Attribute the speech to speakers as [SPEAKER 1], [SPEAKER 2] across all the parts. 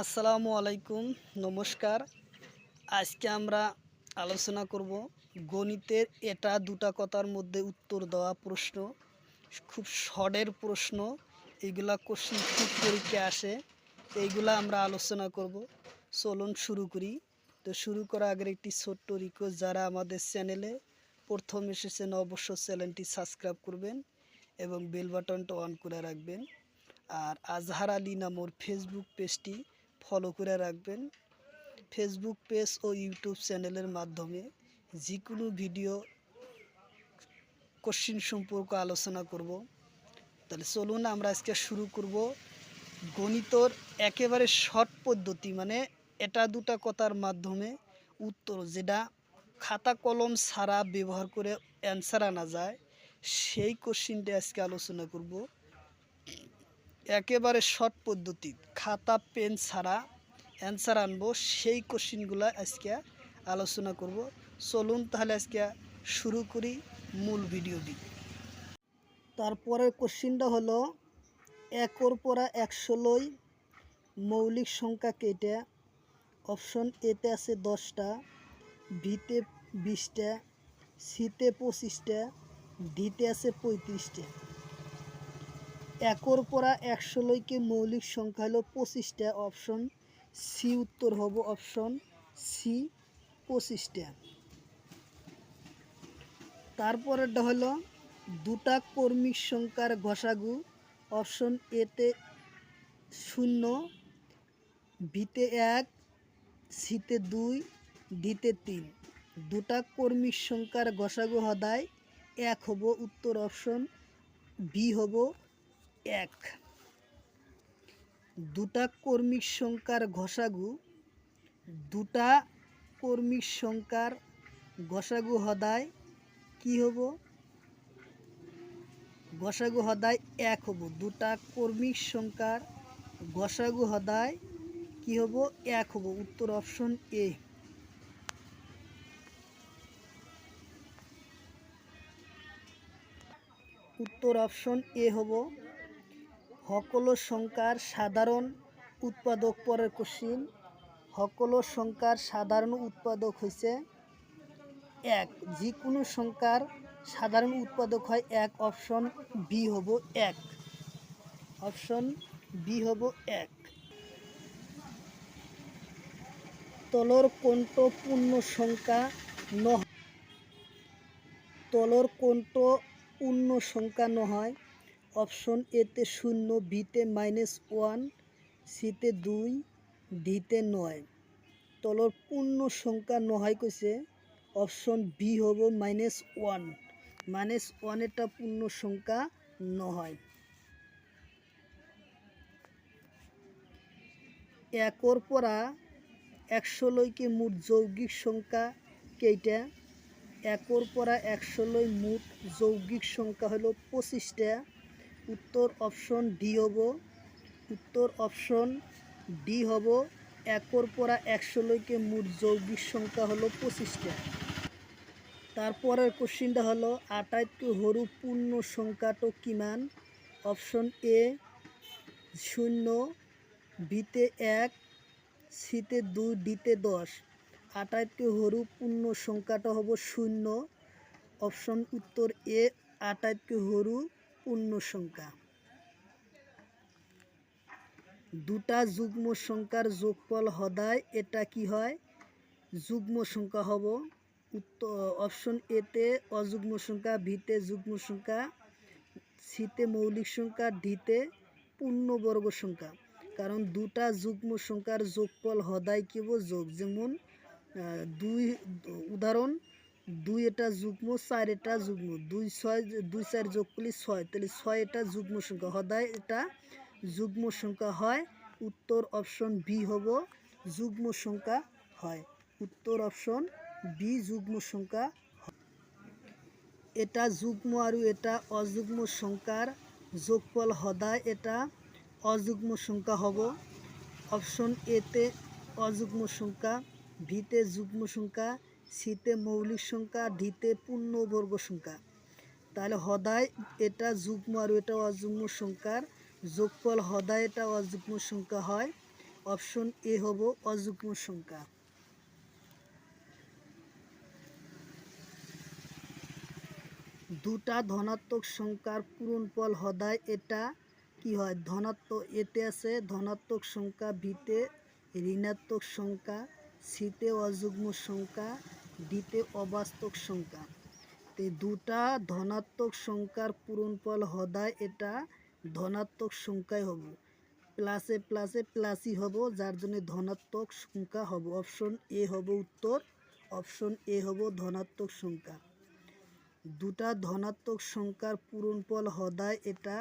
[SPEAKER 1] আসসালামু আলাইকুম, নমস্কার। আজকে আমরা আলোচনা করব গণিতের এটা দুটা কথার মধ্যে উত্তর দেওয়া প্রশ্ন। খুব শর্টের প্রশ্ন, এইগুলা কোশ্চিন খুব পরীক্ষায় আসে। তো এইগুলা আমরা আলোচনা করব। চলুন শুরু করি। তো শুরু করার আগে একটি ছোট্ট রিকোয়েস্ট, যারা আমাদের চ্যানেলে প্রথম এসেছেন অবশ্যই চ্যানেলটি সাবস্ক্রাইব করবেন এবং বেল বাটনটা অন করে রাখবেন। আর আজহার আলী নামর ফেসবুক পেজটি ফলো করে রাখবেন। ফেসবুক পেজ ও ইউটিউব চ্যানেলের মাধ্যমে যে কোনো ভিডিও কোশ্চিন সম্পর্কে আলোচনা করব। তাহলে চলুন আমরা আজকে শুরু করব গণিতর একেবারে শর্ট পদ্ধতি, মানে এটা দুটা কথার মাধ্যমে উত্তর, যেটা খাতা কলম ছাড়া ব্যবহার করে অ্যান্সার আনা যায়, সেই কোশ্চিনটা আজকে আলোচনা করব। একেবারে শর্ট পদ্ধতি, খাতা পেন ছাড়া অ্যান্সার আনবো, সেই কোশ্চিনগুলো আজকে আলোচনা করব। চলুন তাহলে আজকে শুরু করি মূল ভিডিওটি। তারপরের কোশ্চিনটা হলো, একর পরা 116 মৌলিক সংখ্যা কেটে। অপশন এতে আছে 10টা, বিতে 20টা, সিতে 25টা, ডিতে আছে 35টা। একর পরা 116কে মৌলিক সংখ্যা হলো 25টা। অপশন সি উত্তর হবে অপশন সি 25টা। তারপরেরটা হলো দুটা কর্মিক সংখ্যার গসাগু। অপশন এতে 0, বিতে 1, সিতে 2, ডিতে 3। দুটা কর্মিক সংখ্যার গসাগু হদায় 1 হব, উত্তর অপশন বি হব 1। দুটা কর্মিক সংখ্যার গসাগু, দুটা কর্মিক সংখ্যার গসাগু হদায় কি হব? গসাগু হদায় 1 হব। দুটা কর্মিক সংখ্যার গসাগু হদায় কি হব? 1 হব, উত্তর অপশন এ। উত্তর অপশন এ হব। সকল সংখ্যার সাধারণ উৎপাদক, পরের কোশ্চিন। সকল সংখ্যার সাধারণ উৎপাদক হয়েছে 1। যে কোনো সংখ্যার সাধারণ উৎপাদক হয় 1। অপশন বি হব 1। অপশন বি হব 1। তলর কোনটো পূর্ণ সংখ্যা নয়? তলর কোনটো পূর্ণ সংখ্যা নহয়? অপশন এতে 0, বিতে -1, সিতে 2, ডিতে 9। তলর পূর্ণ সংখ্যা নহয় কইছে, অপশন বি হব -1। -1 এটা পূর্ণ সংখ্যা নহয়। একর পরা 116কে মোট যৌগিক সংখ্যা কেইটা? একর পরা 116 মোট যৌগিক সংখ্যা হলো 25টা। উত্তর অপশন ডি হব, উত্তর অপশন ডি হব। একর পরা 116কে মোট যৌগিক সংখ্যা হলো 25টা। তারপরের কোশ্চিনটা হলো, আটাইতকৈ সৰু পূর্ণ সংখ্যাটো কিমান? অপশন এ 0, বিতে 1, সিতে 2, ডিতে 10। আটাইতকৈ সৰু পূর্ণ সংখ্যাটা হব 0। অপশন উত্তর এ আটাইতকৈ সৰু পূর্ণ সংখ্যা। দুটা যুগ্ম সংখ্যার যোগফল হদায় এটা কি হয়? যুগ্ম সংখ্যা হব। উত্তর অপশন এতে অযুগ্ম সংখ্যা, বিতে যুগ্ম সংখ্যা, সিতে মৌলিক সংখ্যা, ডিতে পূর্ণবর্গ সংখ্যা। কারণ দুটা যুগ্ম সংখ্যার যোগফল হদায় কি হব? যোগ। যেমন 2, উদাহরণ 2 এটা যুগ্ম, 4 এটা যুগ্ম, 2 4 যোগ করলে 6, তাহলে 6 এটা যুগ্ম সংখ্যা, হদায় এটা যুগ্ম সংখ্যা হয়। উত্তর অপশন বি হব যুগ্ম সংখ্যা হয়। উত্তর অপশন বি যুগ্ম সংখ্যা। এটা যুগ্ম আর এটা অযুগ্ম সংখ্যার যোগফল হদায় এটা অযুগ্ম সংখ্যা হব। অপশন এতে অযুগ্ম সংখ্যা, ভিতে যুগ্ম সংখ্যা, সিতে মৌলিক সংখ্যা, ডিতে পূর্ণবর্গ সংখ্যা। তাহলে হদায় এটা যুগ্ম আর এটা অযুগ্ম সংখ্যার যোগফল হদায় এটা অযুগ্ম সংখ্যা হয়। অপশন এ হব অযুগ্ম সংখ্যা। দুটা ধনাত্মক সংখ্যার পূরণফল হদায় এটা কি হয়? ধনাত্মক। এতে আছে ধনাত্মক সংখ্যা, বিতে ঋণাত্মক সংখ্যা, সিতে অযুগ্ম সংখ্যা, ডিতে অবাস্তব সংখ্যা। তো দুটা ধনাত্মক সংখ্যার পূরণফল হদায় এটা ধনাত্মক সংখ্যাই হব। প্লাসে প্লাসে প্লাসই হব, যার জন্য ধনাত্মক সংখ্যা হব। অপশন এ হব উত্তর। অপশন এ হব ধনাত্মক সংখ্যা। দুটা ধনাত্মক সংখ্যার পূরণফল হদায় এটা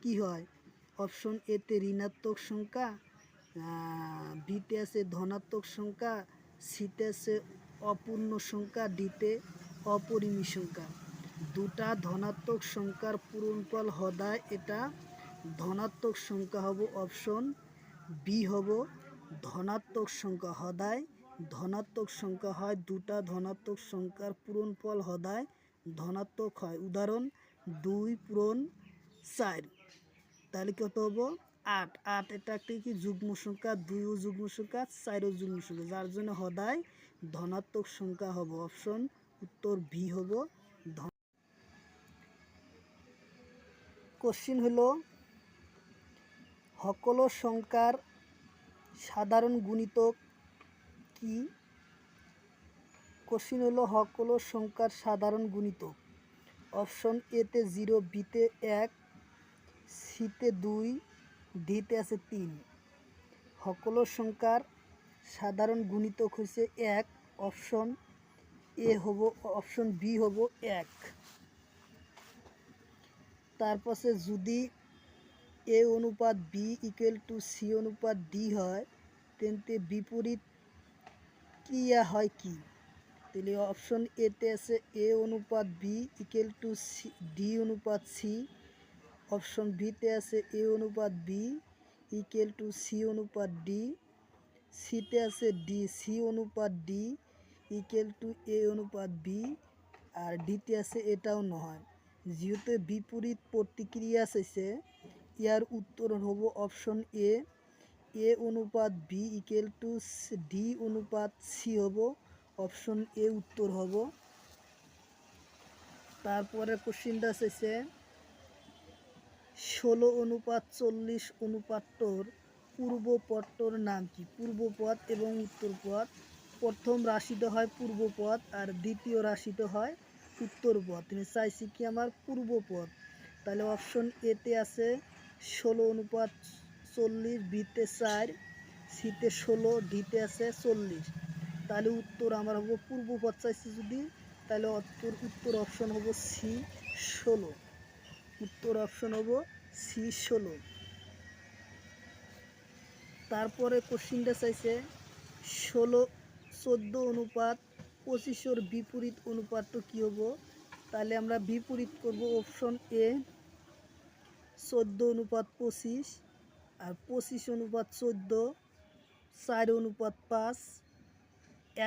[SPEAKER 1] কি হয়? অপশন এতে ঋণাত্মক সংখ্যা, বিতে আছে ধনাত্মক সংখ্যা, সিতে আছে অপূর্ণ সংখ্যা, ডিতে অপরিমেয় সংখ্যা। দুটা ধনাত্মক সংখ্যার পূরণফল হদায় এটা ধনাত্মক সংখ্যা হব। অপশন বি হব ধনাত্মক সংখ্যা। হদায় ধনাত্মক সংখ্যা হয়, দুটা ধনাত্মক সংখ্যার পূরণফল হদায় ধনাত্মক হয়। উদাহরণ 2 পূরণ 4, তাহলে কত হবো? 8। 8 এটা একটি কি যুগ্ম সংখ্যা, 2ও যুগ্ম সংখ্যা, 4ও যুগ্ম সংখ্যা, যার জন্য হদায় ধনাত্মক সংখ্যা হব। অপশন উত্তর বি হব। কোশ্চিন হলো সকল সংখ্যার সাধারণ গুণিতক কি? কোশ্চিন হলো সকল সংখ্যার সাধারণ গুণিতক। অপশন এতে 0, বিতে 1, সিতে 2, ডিতে আছে 3। সকল সংখ্যার সাধারণ গুণিতক হচ্ছে 1। অপশন এ হব, অপশন বি হব 1। তারপর যদি এ অনুপাত বি ইকুয়াল টু সি অনুপাত ডি হয়, তেন্তে বিপরীত ক্রিয়া হয় কি? তাহলে অপশন এতে আছে এ অনুপাত B equal to C D অনুপাত সি। অপশন বিতে আছে এ অনুপাত বি ইকুয়াল টু সি অনুপাত ডি। সিতে আছে ডি সি অনুপাত ডি ইকুয়াল টু এ অনুপাত বি। আর ডিতে আছে এটাও নয়। যেহেতু বিপরীত প্রতিক্রিয়া চাইছে, ইয়ার উত্তর হব অপশন এ, এ অনুপাত বি ইকুয়াল টু ডি অনুপাত সি হব। অপশন এ উত্তর হব। তারপরে কোশ্চিনটা চাইছে 16 অনুপাত 40 অনুপাতটোর পূর্বপদটোর নাম কি? পূর্বপদ এবং উত্তরপদ। প্রথম রাশিটা হয় পূর্বপদ আর দ্বিতীয় রাশিটা হয় উত্তরপদ। তুমি চাইছি কি আমার পূর্বপদ। তাহলে অপশন এতে আছে 16 অনুপাত 40, বিতে 4, সিতে 16, ডিতে আছে 40। তাহলে উত্তর আমার হবো পূর্বপদ চাইছি যদি, তাহলে উত্তর অপশন হবো সি 16। উত্তর অপশন হবো সি 16। তারপরে কোশ্চিনটা চাইছে 14 অনুপাত 25 বিপরীত অনুপাতটা কি হবো? তাহলে আমরা বিপরীত করব। অপশন এ 14 অনুপাত 25, আর 25 অনুপাত 14, 4 অনুপাত 5,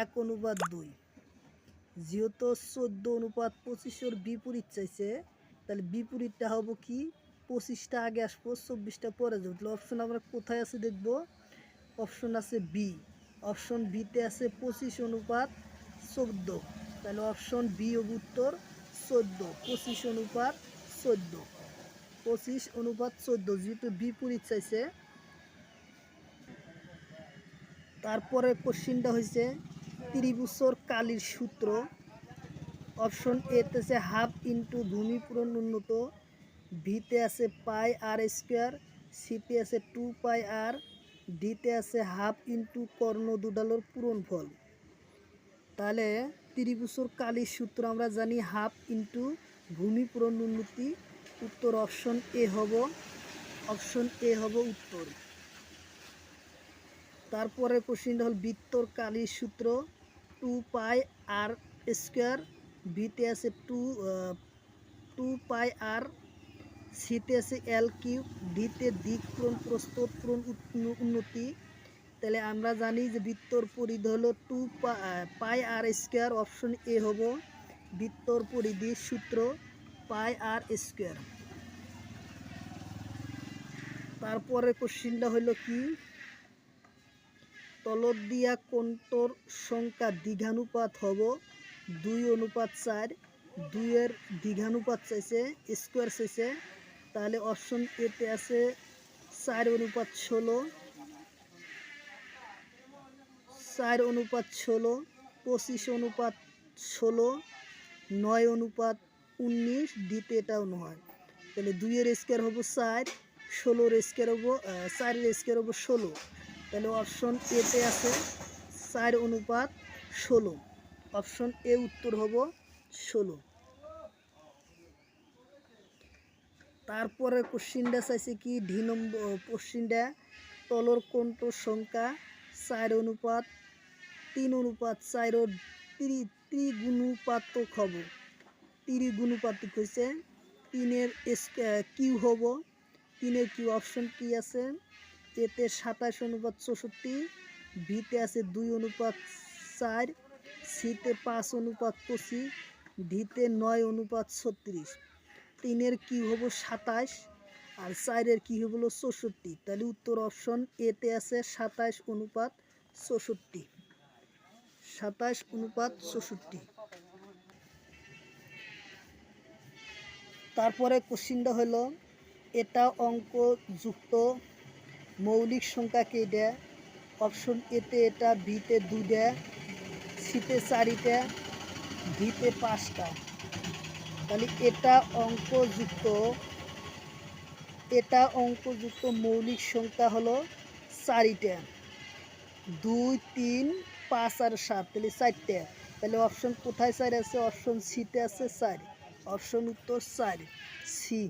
[SPEAKER 1] 1 অনুপাত 2। যেহেতু 14 অনুপাত 25 বিপরীত চাইছে, তাহলে বিপরীতটা হবো কি? 25টা আগে আসবো, 24টা পরে যাবো। তাহলে অপশন আমরা কোথায় আছে দেখবো। অপশন আছে বি। অপশন বিতে আছে 25 অনুপাত 14। তাহলে অপশন বি হব উত্তর 14। 25 অনুপাত 14। 25 অনুপাত 14 যেহেতু বিপরীত চাইছে। তারপরে কোশ্চিনটা হয়েছে ত্রিভুজের কালির সূত্র। অপশন এতে আছে হাফ ইন্টু ভূমি পূরণ উন্নত, বিতে আছে পাই আর স্কোয়ার, সিতে আছে 2 পাই আর, ডিতে আছে হাফ ইন্টু কর্ণ দুডালোর পূরণফল। তাহলে ত্রিভুজের কালির সূত্র আমরা জানি হাফ ইন্টু ভূমি পূরণ উন্নতি। উত্তর অপশন এ হব। অপশন এ হব উত্তর। তারপরে কোশ্চিনটা হল বৃত্তর কালির সূত্র 2 পাই আর স্কোয়ার, বিতে আছে 2 পাই আর, সিতে আছে এল কিউব, ডিতে দিক পূরণ প্রস্থ পূরণ উন্নতি। তাহলে আমরা জানি যে বৃত্তর পরিধি হলো 2 পাই আর স্কোয়ার। অপশন এ হব বৃত্তর পরিধির সূত্র পাই আর স্কোয়ার। তারপরে কোশ্চিনটা হলো কি তলত দিয়া কোনটোর সংখ্যা দ্বিঘানুপাত হব 2:4। 2-এর দ্বিঘানুপাত চাইছে, স্কোয়ার চাইছে, তাহলে অপশন এতে আছে 4:16, 4:16, 25:16, 9:19, ডিতে এটাও নয়। তাহলে 2-এর স্কোয়ার হবো 4, 16-এর স্কোয়ার হবো 4-এর স্কোয়ার হবো 16। তাহলে অপশন এতে আছে 4:16। অপশন এ উত্তর হবো 16। তারপরে কোশ্চিনটা চাইছে কি ডি নম্বর কোশ্চিনটা, তলর কোনটোর সংখ্যা 4:3:4 ত্রিগুণুপাতক হব। ত্রিগুণুপাতক হয়েছে 3-এর কিউ হব। 3-এর কিউ অপশন কি আছে, এতে 27:64, বিতে আছে 2:4, সিতে 5:25, ডিতে 9:36। 3-এর কিউ হবো 27 আর 4-এর কি হলো 64। তাহলে উত্তর অপশন এতে আছে 27:64। 27:64। তারপরে কোশ্চিনটা হলো এটা অঙ্কযুক্ত মৌলিক সংখ্যা কেইটা। অপশন এতে এটা, বিতে 2টা, সিতে 4টা, ডিতে 5টা। তাহলে এটা অঙ্কযুক্ত মৌলিক সংখ্যা হলো 4টা, 2, 3, 5 আর 7, তাহলে 4টা। তাহলে অপশন কোথায় 4 আছে, অপশন সিতে আছে 4। অপশন উত্তর 4 সি।